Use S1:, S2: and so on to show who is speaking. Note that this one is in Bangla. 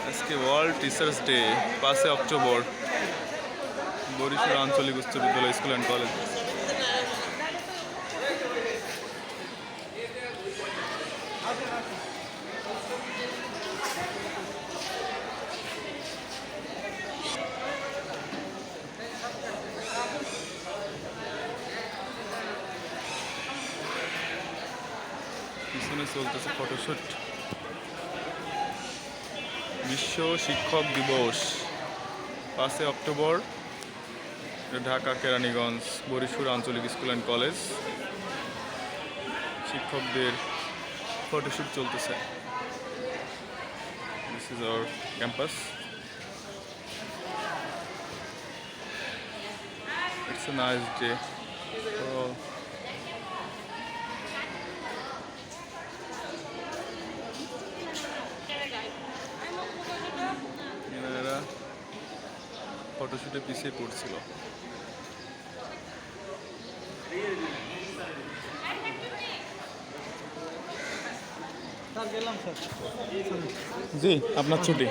S1: আজকে world teachers day 5 October Barishal আঞ্চলিক উচ্চ বিদ্যালয় স্কুল অ্যান্ড কলেজ। পিছনে চলতেছে ফটোশুট। বিশ্ব শিক্ষক দিবস 5 অক্টোবর, ঢাকা কেরানীগঞ্জ বরিশাল আঞ্চলিক স্কুল অ্যান্ড কলেজ। শিক্ষকদের ফটোশুট চলতেছে। This is our campus. It's a nice day. এরা ফটোশুটে পিছিয়ে পড়ছিল। জি, আপনার ছুটি।